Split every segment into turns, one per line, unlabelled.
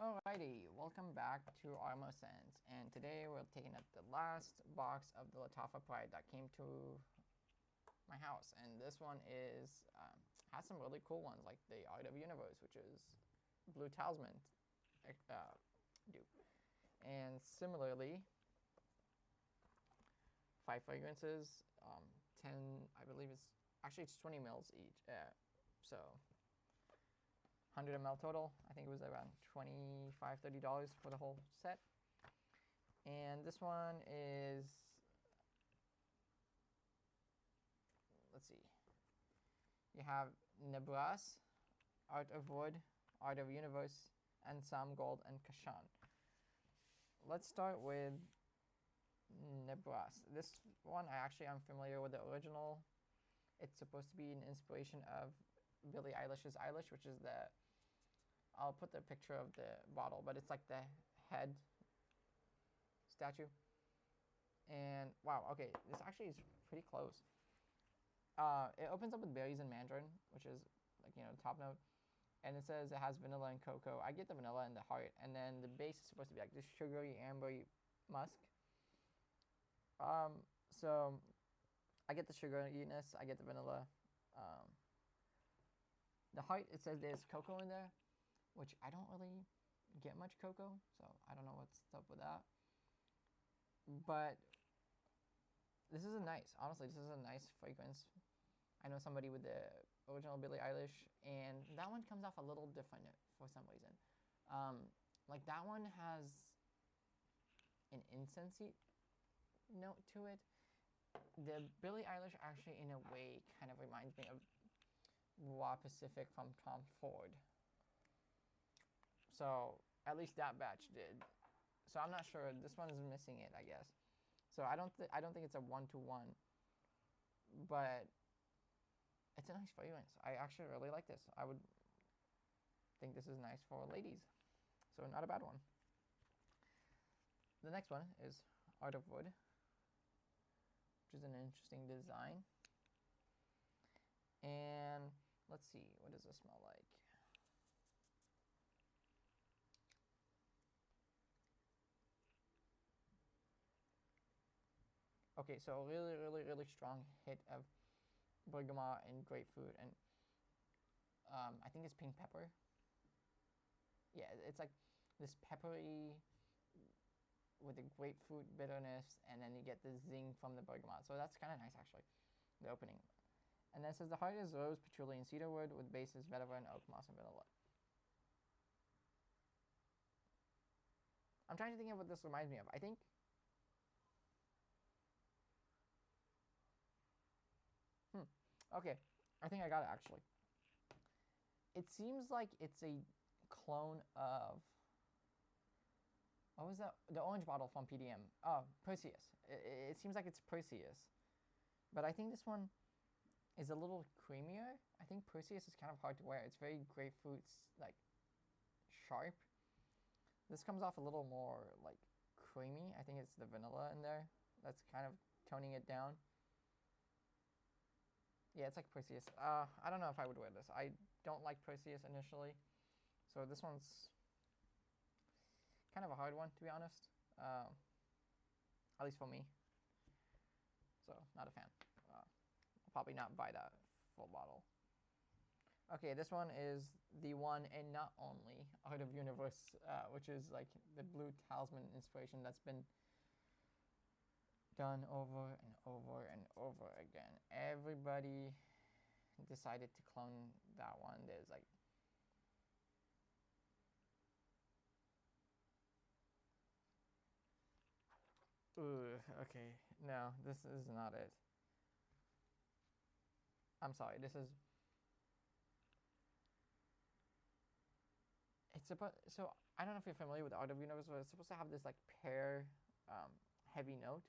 Alrighty, welcome back to Armo Sense, and today we're taking up the last box of the Lattafa Pride that came to my house, and this one has some really cool ones, like the Art of Universe, which is Blue Talisman dupe, and similarly, 5 fragrances, 10, I believe it's 20 mils each, so 100 ml total. I think it was around $25, $30 for the whole set. And this one is, let's see, you have Nebras, Art of Wood, Art of Universe, Ansaam Gold, and Kashan. Let's start with Nebras. This one, I'm familiar with the original. It's supposed to be an inspiration of Billie Eilish's Eilish, which is I'll put the picture of the bottle, but it's like the head statue. And wow, okay, this actually is pretty close. It opens up with berries and mandarin, which is like, the top note. And it says it has vanilla and cocoa. I get the vanilla and the heart. And then the base is supposed to be like this sugary, ambery musk. So I get the sugariness, I get the vanilla. The heart, it says there's cocoa in there, which I don't really get much cocoa, so I don't know what's up with that. But this is honestly, this is a nice fragrance. I know somebody with the original Billie Eilish, and that one comes off a little different for some reason. Like that one has an incensey note to it. The Billie Eilish actually, in a way, kind of reminds me of Raw Pacific from Tom Ford. So at least that batch did. So I'm not sure. This one is missing it, I guess. So I don't think it's a 1-to-1, but it's a nice fragrance. I actually really like this. I would think this is nice for ladies. So not a bad one. The next one is Art of Wood, which is an interesting design. And let's see, what does this smell like? Okay, so a really, really, really strong hit of bergamot and grapefruit, and I think it's pink pepper. Yeah, it's like this peppery with the grapefruit bitterness, and then you get the zing from the bergamot. So that's kind of nice, actually, the opening. And then it says the heart is rose, patchouli, and cedarwood, with bases vetiver and oak moss and vanilla. I'm trying to think of what this reminds me of. I think okay, I think I got it, actually. It seems like it's a clone of, what was that? The orange bottle from PDM. Oh, Perseus. It seems like it's Perseus. But I think this one is a little creamier. I think Perseus is kind of hard to wear. It's very grapefruit, like, sharp. This comes off a little more, like, creamy. I think it's the vanilla in there that's kind of toning it down. Yeah, it's like Perseus. I don't know if I would wear this. I don't like Perseus initially. So this one's kind of a hard one, to be honest. At least for me. So, not a fan. I'll probably not buy that full bottle. Okay, this one is the one and not only Art of Universe, which is like the Blue Talisman inspiration that's been done over and over and over again. Everybody decided to clone that one. There's like okay, no, this is not it. I'm sorry, it's supposed, so I don't know if you're familiar with the Art of Universe, but it's supposed to have this like pear heavy note,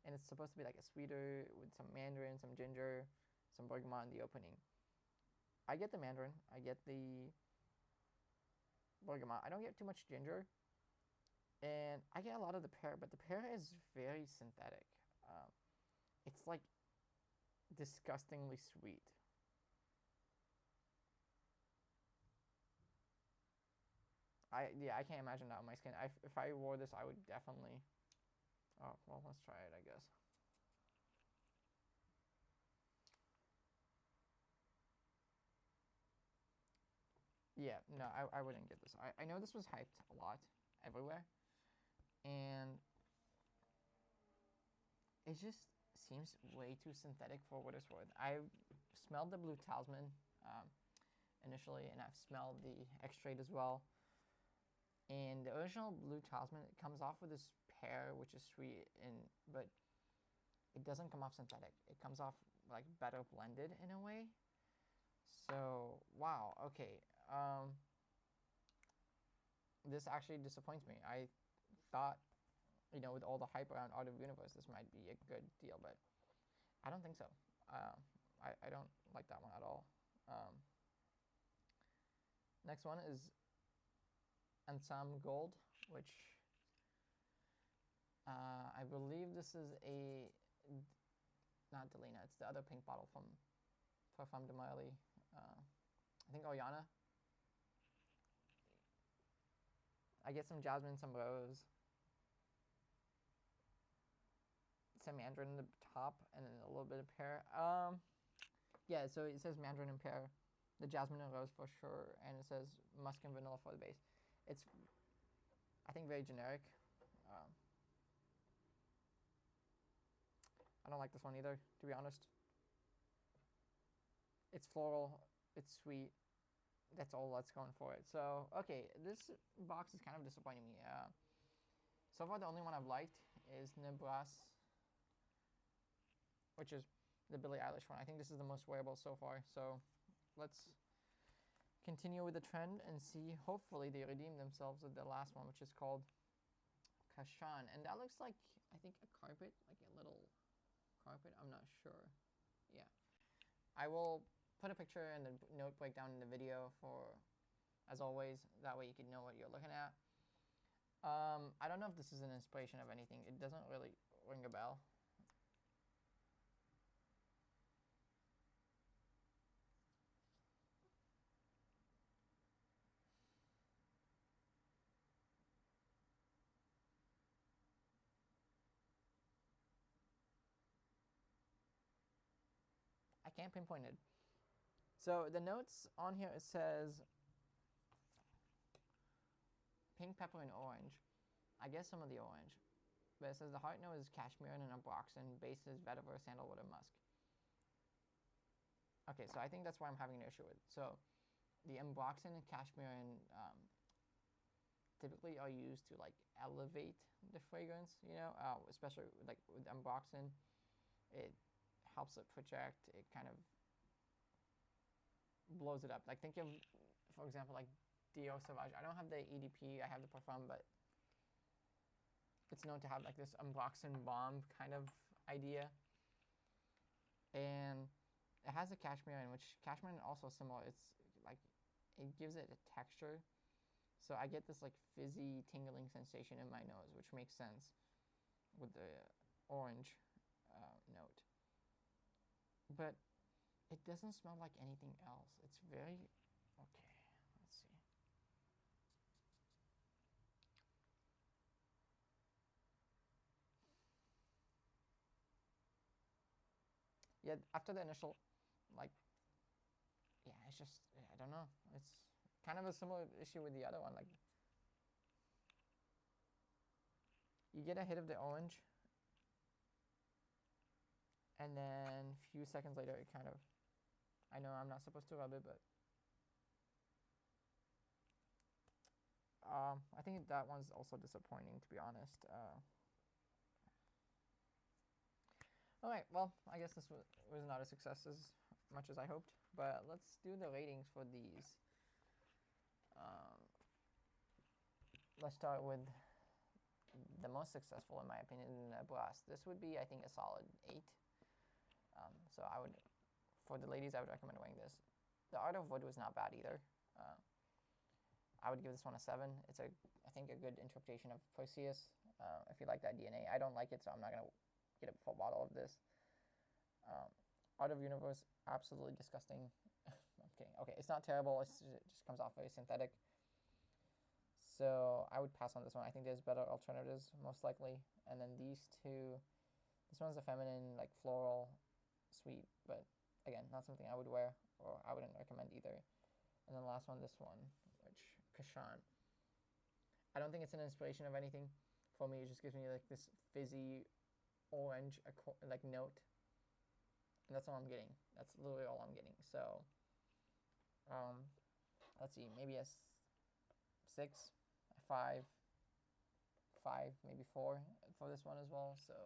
and it's supposed to be like a sweeter with some mandarin, some ginger, some bergamot in the opening. I get the mandarin, I get the bergamot. I don't get too much ginger, and I get a lot of the pear, but the pear is very synthetic. It's like disgustingly sweet. I can't imagine that on my skin. If I wore this, I would definitely. Oh well, let's try it, I guess. Yeah, no, I wouldn't get this. I know this was hyped a lot everywhere, and it just seems way too synthetic for what it's worth. I smelled the blue talisman initially, and I've smelled the X-Trade as well. And the original blue talisman, it comes off with this pear, which is sweet, but it doesn't come off synthetic. It comes off like better blended in a way. So wow, okay. This actually disappoints me. I thought, with all the hype around Art of Universe, this might be a good deal, but I don't think so. I don't like that one at all. Next one is Ansaam Gold, which I believe this is not Delina, it's the other pink bottle from Parfum de Marly. I think Oyana. I get some jasmine, some rose, some mandarin in the top, and then a little bit of pear. Yeah, so it says mandarin and pear, the jasmine and rose for sure, and it says musk and vanilla for the base. It's, I think, very generic. I don't like this one either, to be honest. It's floral, it's sweet. That's all that's going for it. So, okay, this box is kind of disappointing me. So far, the only one I've liked is Nebras, which is the Billie Eilish one. I think this is the most wearable so far. So, let's continue with the trend and see. Hopefully, they redeem themselves with the last one, which is called Kashan. And that looks like, I think, a carpet, like a little carpet. I'm not sure. Yeah. I will put a picture and the note breakdown in the video as always. That way you can know what you're looking at. I don't know if this is an inspiration of anything. It doesn't really ring a bell. I can't pinpoint it. So the notes on here, it says pink, pepper, and orange. I guess some of the orange. But it says the heart note is cashmere and an ambroxan. Base is vetiver, sandalwood, and musk. Okay, so I think that's why I'm having an issue with. So the ambroxan and cashmere and typically are used to like elevate the fragrance, especially like with ambroxan. It helps it project. It kind of blows it up. Like think of, for example, like Dio Sauvage. I don't have the EDP, I have the Parfum, but it's known to have like this ambroxan bomb kind of idea. And it has a cashmere in, which cashmere is also similar. It's like, it gives it a texture. So I get this like fizzy tingling sensation in my nose, which makes sense with the orange note. But it doesn't smell like anything else. It's very, okay, let's see. Yeah, after the initial, like, yeah, it's just, I don't know. It's kind of a similar issue with the other one. Like, you get a hit of the orange, and then a few seconds later, it kind of, I know I'm not supposed to rub it, but I think that one's also disappointing, to be honest. All right, well, I guess this was not a success as much as I hoped, but let's do the ratings for these. Let's start with the most successful, in my opinion, Nebras. This would be, I think, a solid 8. So I would, for the ladies, I would recommend wearing this. The Art of Wood was not bad either. I would give this one a 7. It's I think, a good interpretation of Perseus. If you like that DNA, I don't like it, so I'm not gonna get a full bottle of this. Art of Universe, absolutely disgusting. I'm kidding. Okay, it's not terrible. It just comes off very synthetic. So I would pass on this one. I think there's better alternatives, most likely. And then these two, this one's a feminine, like floral, sweet, but again, not something I would wear or I wouldn't recommend either. And then the last one, this one, which Kashan. I don't think it's an inspiration of anything. For me, it just gives me like this fizzy orange like note, and that's all I'm getting. That's literally all I'm getting. So, let's see, maybe a 6, a 5, maybe 4 for this one as well. So,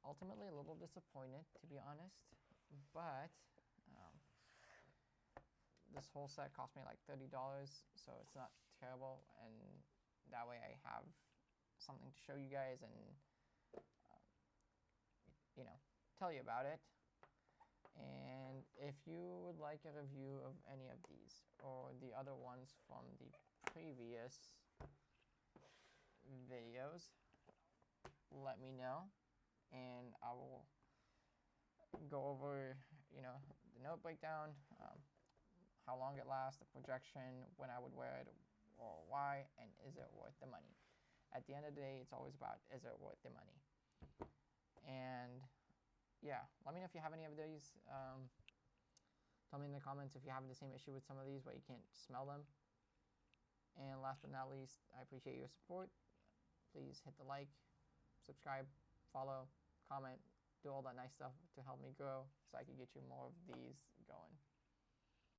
ultimately a little disappointed, to be honest, but this whole set cost me like $30, so it's not terrible, and that way I have something to show you guys and tell you about it. And if you would like a review of any of these or the other ones from the previous videos, let me know, and I will go over the note breakdown, how long it lasts, the projection, when I would wear it, or why, and is it worth the money. At the end of the day, it's always about, is it worth the money? And yeah, let me know if you have any of these. Tell me in the comments if you're having the same issue with some of these where you can't smell them. And last but not least, I appreciate your support. Please hit the like, subscribe, follow, comment, do all that nice stuff to help me grow so I can get you more of these going.